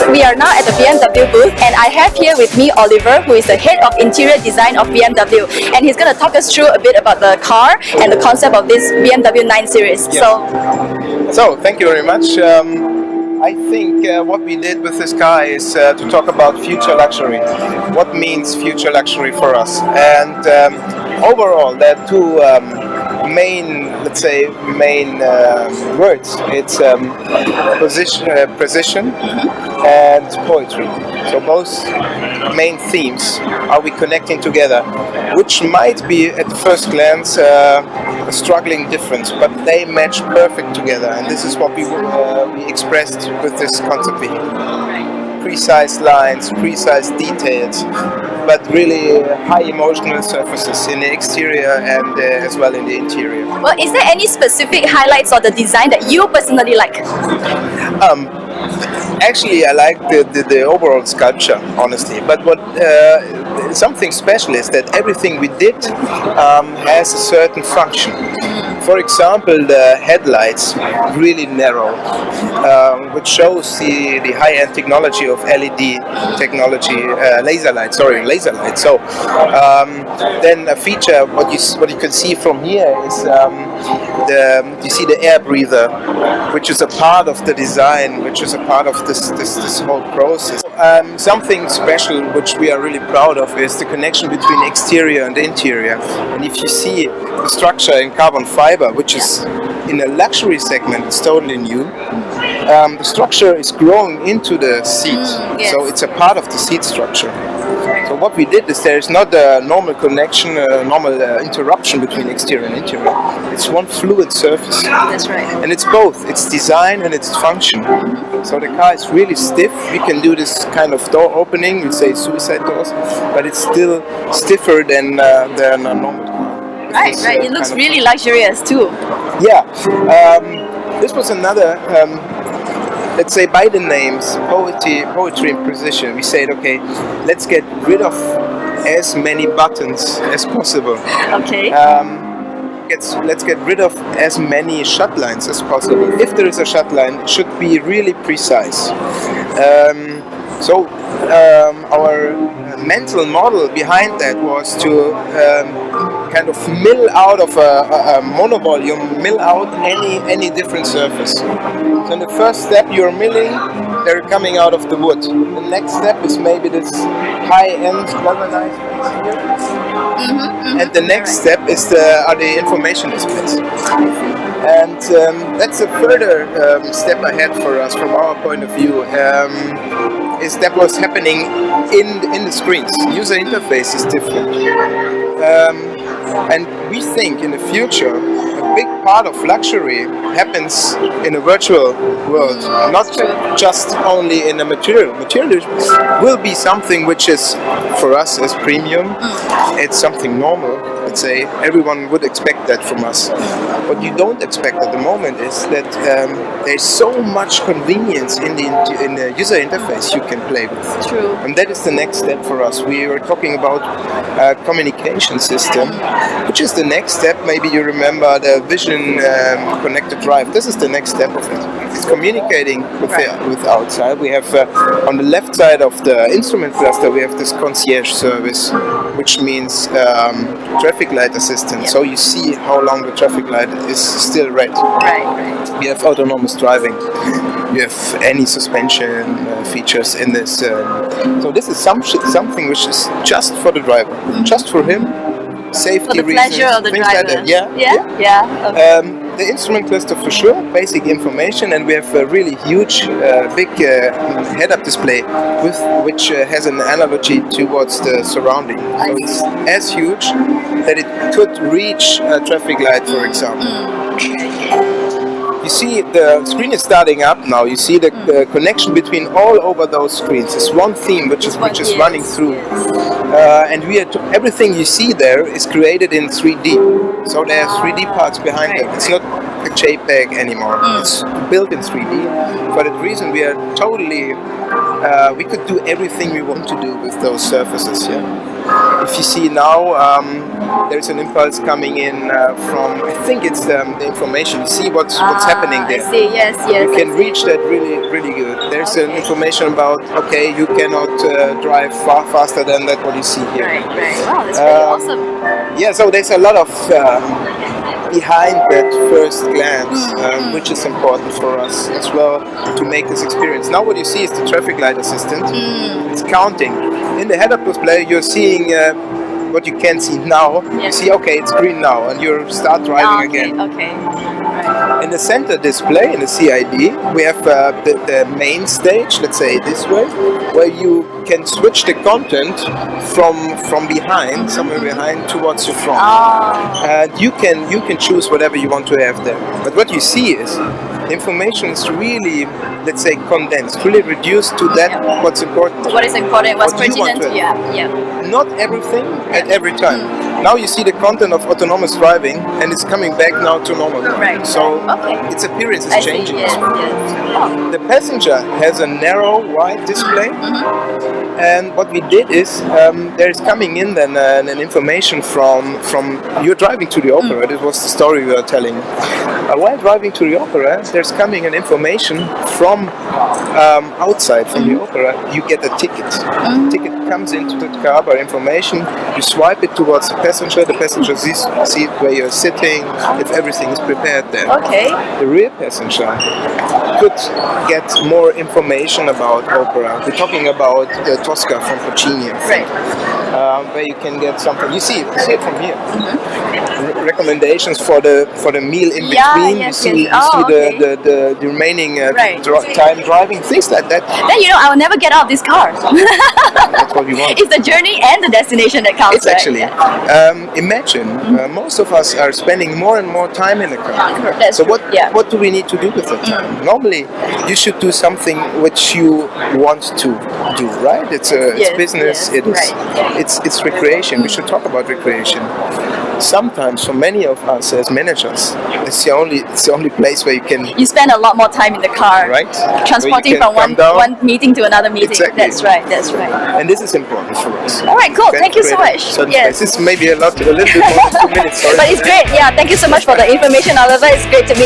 we are now at the BMW booth, and I have here with me Oliver, who is the head of interior design of BMW, and he's going to talk us through a bit about the car and the concept of this BMW 9 Series. Yeah. So thank you very much. I think what we did with this car is to talk about future luxury. What means future luxury for us? And overall, there are two main words. It's precision and poetry. So both main themes are we connecting together, which might be at first glance a struggling difference, but they match perfect together, and this is what we expressed with this concept vehicle. Precise lines, precise details, but really high emotional surfaces in the exterior and as well in the interior. Well, is there any specific highlights of the design that you personally like? Actually, I like the overall sculpture, honestly. But what something special is that everything we did has a certain function. For example, the headlights really narrow, which shows the high-end technology of LED technology, laser light. So then a feature what you can see from here is you see the air breather, which is a part of the design, which is a part of this whole process. Something special which we are really proud of is the connection between exterior and interior. And if you see the structure in carbon fiber, which is in a luxury segment, it's totally new. The structure is growing into the seat, yes. So it's a part of the seat structure. So what we did is there is not a normal connection, normal interruption between exterior and interior. It's one fluid surface. That's right. And it's both. It's design and it's function. So the car is really stiff. We can do this kind of door opening, we say suicide doors, but it's still stiffer than a normal car. Right. It looks really luxurious too. Yeah. This was another. Let's say by the names, poetry and precision, we said, okay, let's get rid of as many buttons as possible. Okay. Let's get rid of as many shut lines as possible. If there is a shut line, it should be really precise. So our mental model behind that was to kind of mill out of a monovolume, mill out any different surface. So in the first step you're milling, they're coming out of the wood. The next step is maybe this high-end galvanized piece here. And the next step is are the information displays. And that's a further step ahead for us from our point of view. Is that what's happening in the screens. User interface is different. And we think in the future a big part of luxury happens in a virtual world, not just only in the material. Material will be something which is for us as premium. It's something normal. Let's say everyone would expect that from us. What you don't expect at the moment is that there's so much convenience in the user interface you can play with. True. And that is the next step for us. We were talking about a communication system, which is the next step. Maybe you remember the Vision Connected Drive. This is the next step of it. It's communicating with outside. We have on the left side of the instrument cluster, we have this concierge service, which means traffic light assistance. So you see how long the traffic light is still red. Right. We have autonomous driving. We have any suspension features in this. So this is something which is just for the driver, just for him. Safety for the reasons, pleasure of the things driver. like that. Yeah. Okay. The instrument cluster for sure, basic information, and we have a really huge, big head-up display which has an analogy towards the surrounding. So it's as huge that it could reach a traffic light, for example. You see the screen is starting up now. You see the connection between all over those screens. It's one theme which is running through. And everything you see there is created in 3D. So there are 3D parts behind it. It's not a JPEG anymore. It's built in 3D. For that reason, we are totally. We could do everything we want to do with those surfaces. Yeah. If you see now, there's an impulse coming in from. I think it's the information. You see what's happening there. I see. Yes. You can reach that really good. There's an information about you cannot drive far faster than that what you see here. Right. Wow, that's really awesome. Yeah, so there's a lot of behind that first glance, which is important for us as well to make this experience. Now what you see is the traffic light assistant. It's counting. In the head-up display you're seeing what you can see now. You see, okay, it's green now, and you start driving again. Okay. Right. In the center display, in the CID, we have the main stage, let's say this way, where you can switch the content from behind, somewhere behind, towards the front. And you can choose whatever you want to have there. But what you see is information is really, let's say, condensed, really reduced to that what's important. What is important, what's What you want pertinent? to Yeah. Not everything at every time. Now you see the content of autonomous driving, and it's coming back now to normal. Right. So Okay. its appearance is I see. changing. Yes. Oh. The passenger has a narrow wide display, and what we did is there's coming in then an information from you're driving to the opera. This was the story we were telling. While driving to the opera, there's coming an information from outside from the opera. You get a ticket. Ticket comes into the car by information. You swipe it towards the passenger. The passenger sees where you're sitting, if everything is prepared there. Okay. The rear passenger could get more information about opera. We're talking about the Tosca from Puccini, I think, where you can get something. You see it from here. Recommendations for the meal in between. You see the remaining time driving, things like that. Then I will never get out of this car. That's what we want. It's the journey and the destination that counts. It's actually. Imagine most of us are spending more and more time in the car. That's So true. what do we need to do with the time? Normally, you should do something which you want to do, right? It's business. Yes, It's recreation. We should talk about recreation. Sometimes, for many of us as managers, it's the only place where you can. You spend a lot more time in the car, Right. transporting Where you from can come one meeting to another meeting. Exactly. That's right. And this is important for us. All right, cool. Thank you so much. Yes. This is maybe a little bit more than 2 minutes. Sorry. But it's great. Yeah, thank you so much for the information, Oliver. It's great to meet